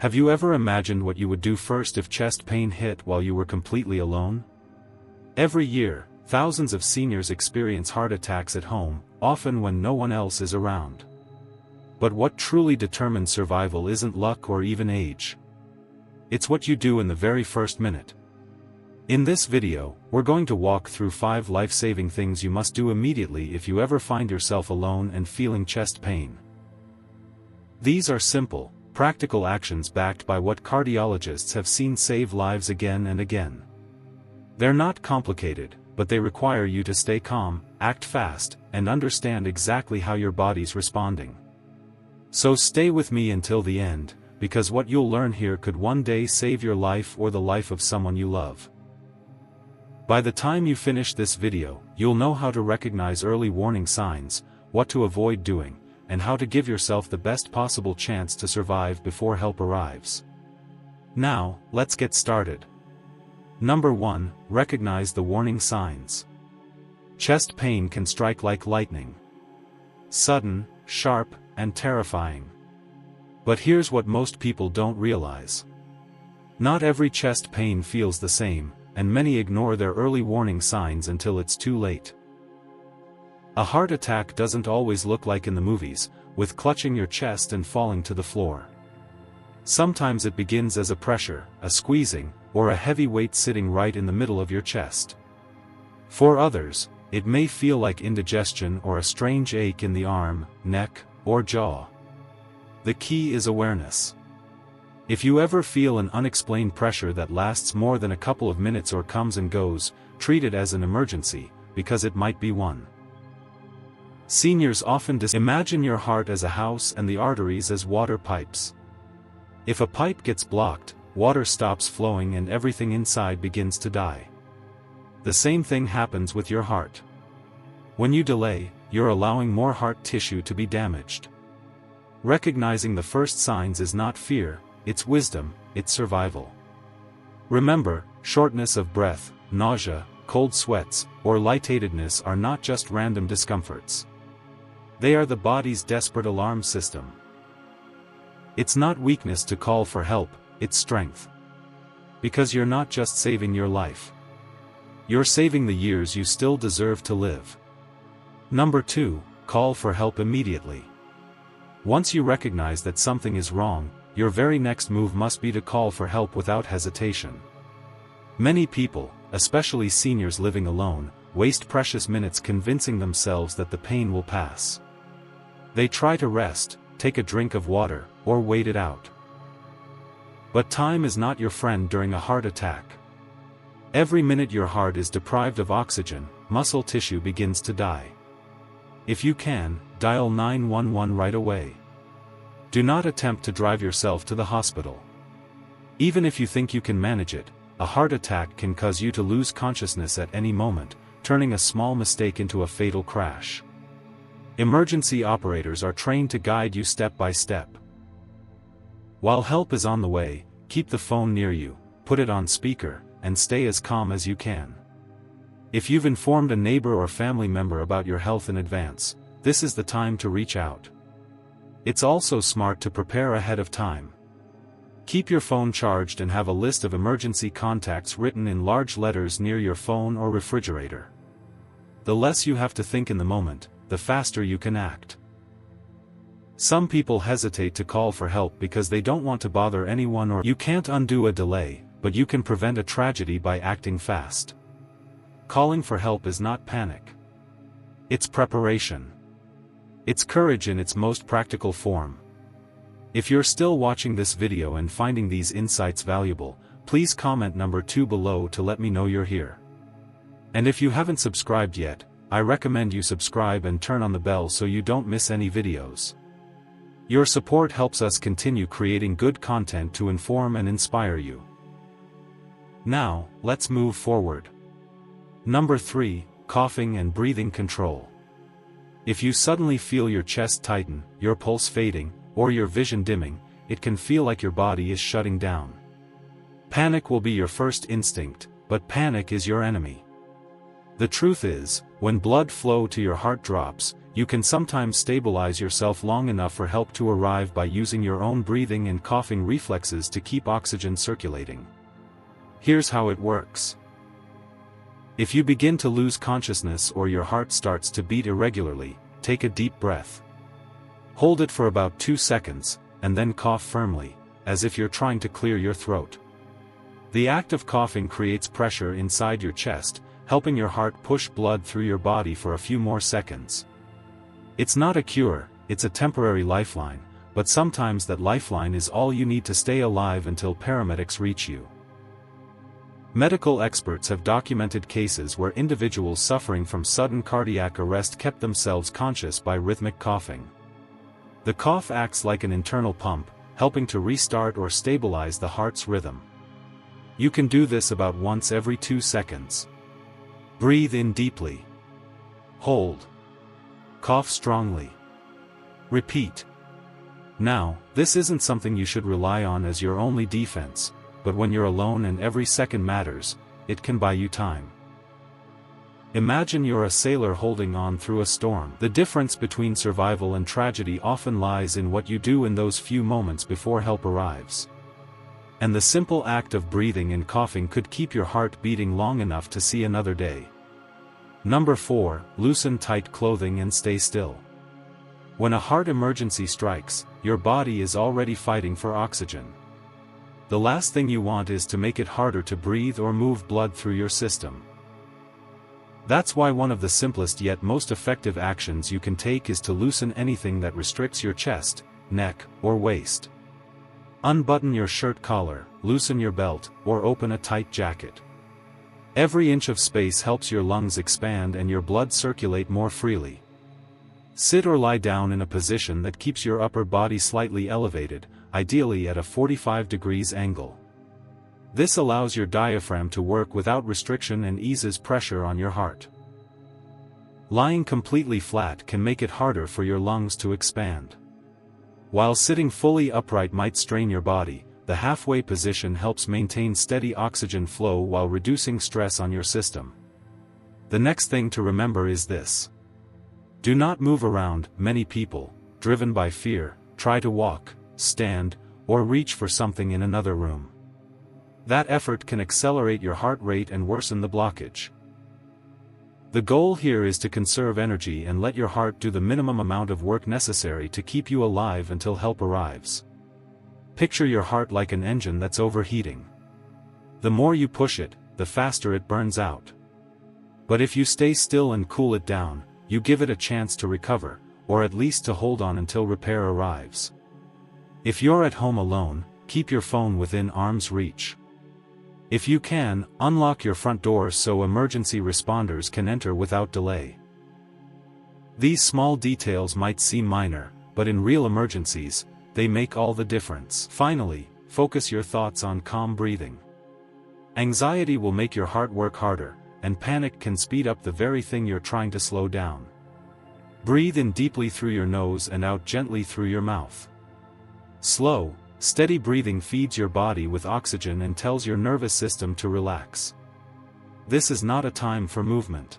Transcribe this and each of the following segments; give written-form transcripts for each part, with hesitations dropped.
Have you ever imagined what you would do first if chest pain hit while you were completely alone? Every year, thousands of seniors experience heart attacks at home, often when no one else is around. But what truly determines survival isn't luck or even age. It's what you do in the very first minute. In this video, we're going to walk through 5 life-saving things you must do immediately if you ever find yourself alone and feeling chest pain. These are simple, practical actions backed by what cardiologists have seen save lives again and again. They're not complicated, but they require you to stay calm, act fast, and understand exactly how your body's responding. So stay with me until the end, because what you'll learn here could one day save your life or the life of someone you love. By the time you finish this video, you'll know how to recognize early warning signs, what to avoid doing, and how to give yourself the best possible chance to survive before help arrives. Now, let's get started. Number 1, recognize the warning signs. Chest pain can strike like lightning. Sudden, sharp, and terrifying. But here's what most people don't realize. Not every chest pain feels the same, and many ignore their early warning signs until it's too late. A heart attack doesn't always look like in the movies, with clutching your chest and falling to the floor. Sometimes it begins as a pressure, a squeezing, or a heavy weight sitting right in the middle of your chest. For others, it may feel like indigestion or a strange ache in the arm, neck, or jaw. The key is awareness. If you ever feel an unexplained pressure that lasts more than a couple of minutes or comes and goes, treat it as an emergency, because it might be one. Seniors often imagine your heart as a house and the arteries as water pipes. If a pipe gets blocked, water stops flowing and everything inside begins to die. The same thing happens with your heart. When you delay, you're allowing more heart tissue to be damaged. Recognizing the first signs is not fear, it's wisdom, it's survival. Remember, shortness of breath, nausea, cold sweats, or lightheadedness are not just random discomforts. They are the body's desperate alarm system. It's not weakness to call for help, it's strength. Because you're not just saving your life. You're saving the years you still deserve to live. Number 2, call for help immediately. Once you recognize that something is wrong, your very next move must be to call for help without hesitation. Many people, especially seniors living alone, waste precious minutes convincing themselves that the pain will pass. They try to rest, take a drink of water, or wait it out. But time is not your friend during a heart attack. Every minute your heart is deprived of oxygen, muscle tissue begins to die. If you can, dial 911 right away. Do not attempt to drive yourself to the hospital. Even if you think you can manage it, a heart attack can cause you to lose consciousness at any moment, turning a small mistake into a fatal crash. Emergency operators are trained to guide you step by step. While help is on the way, keep the phone near you, put it on speaker, and stay as calm as you can. If you've informed a neighbor or family member about your health in advance, this is the time to reach out. It's also smart to prepare ahead of time. Keep your phone charged and have a list of emergency contacts written in large letters near your phone or refrigerator. The less you have to think in the moment, the faster you can act. Some people hesitate to call for help because they don't want to bother anyone, or you can't undo a delay, but you can prevent a tragedy by acting fast. Calling for help is not panic. It's preparation. It's courage in its most practical form. If you're still watching this video and finding these insights valuable, please comment number 2 below to let me know you're here. And if you haven't subscribed yet, I recommend you subscribe and turn on the bell so you don't miss any videos. Your support helps us continue creating good content to inform and inspire you. Now, let's move forward. Number 3, coughing and breathing control. If you suddenly feel your chest tighten, your pulse fading, or your vision dimming, it can feel like your body is shutting down. Panic will be your first instinct, but panic is your enemy. The truth is, when blood flow to your heart drops, you can sometimes stabilize yourself long enough for help to arrive by using your own breathing and coughing reflexes to keep oxygen circulating. Here's how it works. If you begin to lose consciousness or your heart starts to beat irregularly, take a deep breath. Hold it for about 2 seconds, and then cough firmly, as if you're trying to clear your throat. The act of coughing creates pressure inside your chest, helping your heart push blood through your body for a few more seconds. It's not a cure, it's a temporary lifeline, but sometimes that lifeline is all you need to stay alive until paramedics reach you. Medical experts have documented cases where individuals suffering from sudden cardiac arrest kept themselves conscious by rhythmic coughing. The cough acts like an internal pump, helping to restart or stabilize the heart's rhythm. You can do this about once every 2 seconds. Breathe in deeply. Hold. Cough strongly. Repeat. Now, this isn't something you should rely on as your only defense, but when you're alone and every second matters, it can buy you time. Imagine you're a sailor holding on through a storm. The difference between survival and tragedy often lies in what you do in those few moments before help arrives. And the simple act of breathing and coughing could keep your heart beating long enough to see another day. Number 4, loosen tight clothing and stay still. When a heart emergency strikes, your body is already fighting for oxygen. The last thing you want is to make it harder to breathe or move blood through your system. That's why one of the simplest yet most effective actions you can take is to loosen anything that restricts your chest, neck, or waist. Unbutton your shirt collar, loosen your belt, or open a tight jacket. Every inch of space helps your lungs expand and your blood circulate more freely. Sit or lie down in a position that keeps your upper body slightly elevated, ideally at a 45 degrees angle. This allows your diaphragm to work without restriction and eases pressure on your heart. Lying completely flat can make it harder for your lungs to expand. While sitting fully upright might strain your body, the halfway position helps maintain steady oxygen flow while reducing stress on your system. The next thing to remember is this. Do not move around. Many people, driven by fear, try to walk, stand, or reach for something in another room. That effort can accelerate your heart rate and worsen the blockage. The goal here is to conserve energy and let your heart do the minimum amount of work necessary to keep you alive until help arrives. Picture your heart like an engine that's overheating. The more you push it, the faster it burns out. But if you stay still and cool it down, you give it a chance to recover, or at least to hold on until repair arrives. If you're at home alone, keep your phone within arm's reach. If you can, unlock your front door so emergency responders can enter without delay. These small details might seem minor, but in real emergencies, they make all the difference. Finally, focus your thoughts on calm breathing. Anxiety will make your heart work harder, and panic can speed up the very thing you're trying to slow down. Breathe in deeply through your nose and out gently through your mouth. Slow, steady breathing feeds your body with oxygen and tells your nervous system to relax. This is not a time for movement.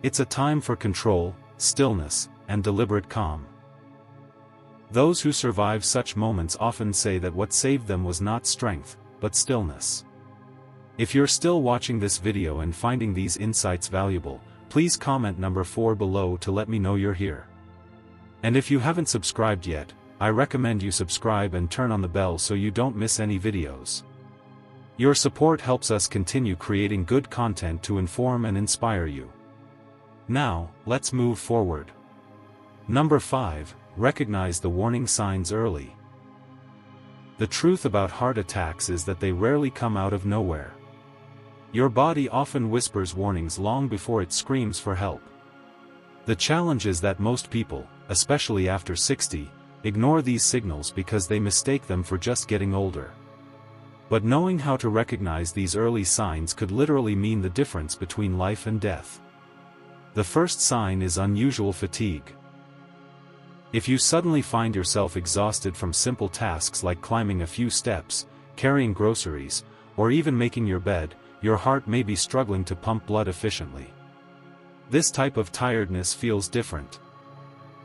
It's a time for control, stillness, and deliberate calm. Those who survive such moments often say that what saved them was not strength, but stillness. If you're still watching this video and finding these insights valuable, please comment number 4 below to let me know you're here. And if you haven't subscribed yet, I recommend you subscribe and turn on the bell so you don't miss any videos. Your support helps us continue creating good content to inform and inspire you. Now, let's move forward. Number 5. Recognize the warning signs early. The truth about heart attacks is that they rarely come out of nowhere. Your body often whispers warnings long before it screams for help. The challenge is that most people, especially after 60, ignore these signals because they mistake them for just getting older. But knowing how to recognize these early signs could literally mean the difference between life and death. The first sign is unusual fatigue. If you suddenly find yourself exhausted from simple tasks like climbing a few steps, carrying groceries, or even making your bed, your heart may be struggling to pump blood efficiently. This type of tiredness feels different.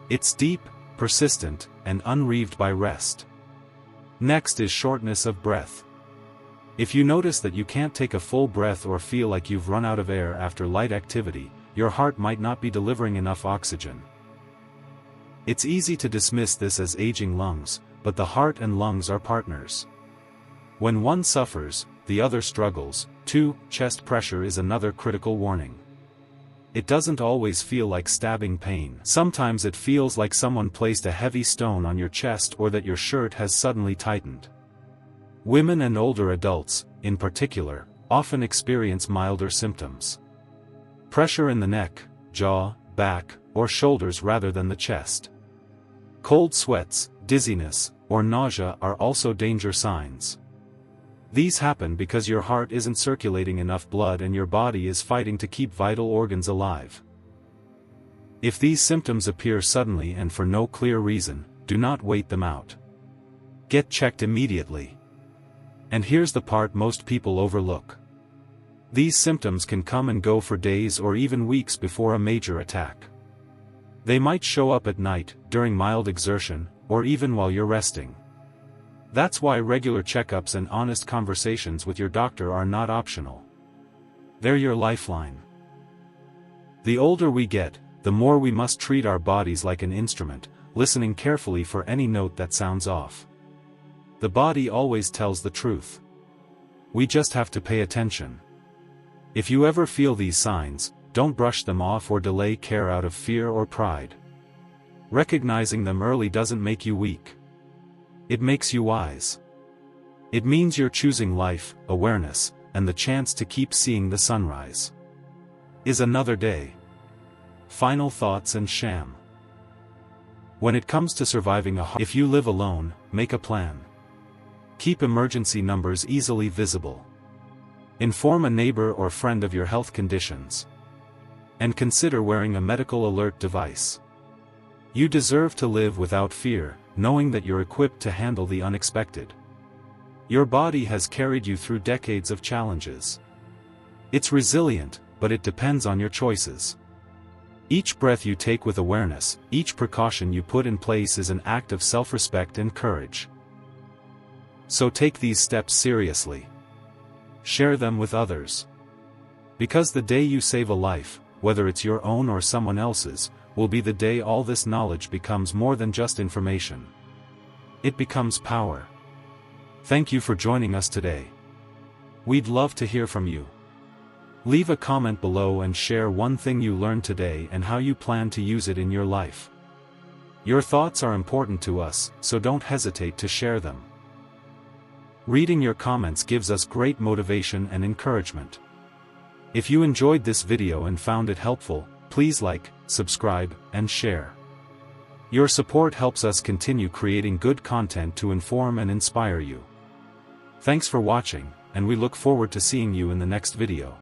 It's deep, persistent, and unrelieved by rest. Next is shortness of breath. If you notice that you can't take a full breath or feel like you've run out of air after light activity, your heart might not be delivering enough oxygen. It's easy to dismiss this as aging lungs, but the heart and lungs are partners. When one suffers, the other struggles. 2. Chest pressure is another critical warning. It doesn't always feel like stabbing pain. Sometimes it feels like someone placed a heavy stone on your chest or that your shirt has suddenly tightened. Women and older adults, in particular, often experience milder symptoms. Pressure in the neck, jaw, back, or shoulders rather than the chest. Cold sweats, dizziness, or nausea are also danger signs. These happen because your heart isn't circulating enough blood and your body is fighting to keep vital organs alive. If these symptoms appear suddenly and for no clear reason, do not wait them out. Get checked immediately. And here's the part most people overlook. These symptoms can come and go for days or even weeks before a major attack. They might show up at night, during mild exertion, or even while you're resting. That's why regular checkups and honest conversations with your doctor are not optional. They're your lifeline. The older we get, the more we must treat our bodies like an instrument, listening carefully for any note that sounds off. The body always tells the truth. We just have to pay attention. If you ever feel these signs, don't brush them off or delay care out of fear or pride. Recognizing them early doesn't make you weak. It makes you wise. It means you're choosing life, awareness, and the chance to keep seeing the sunrise. Is another day. Final thoughts and sham. When it comes to surviving if you live alone, make a plan. Keep emergency numbers easily visible. Inform a neighbor or friend of your health conditions. And consider wearing a medical alert device. You deserve to live without fear, knowing that you're equipped to handle the unexpected. Your body has carried you through decades of challenges. It's resilient, but it depends on your choices. Each breath you take with awareness, each precaution you put in place is an act of self-respect and courage. So take these steps seriously. Share them with others. Because the day you save a life, whether it's your own or someone else's, will be the day all this knowledge becomes more than just information. It becomes power. Thank you for joining us today. We'd love to hear from you. Leave a comment below and share one thing you learned today and how you plan to use it in your life. Your thoughts are important to us, so don't hesitate to share them. Reading your comments gives us great motivation and encouragement. If you enjoyed this video and found it helpful, please like, subscribe, and share. Your support helps us continue creating good content to inform and inspire you. Thanks for watching, and we look forward to seeing you in the next video.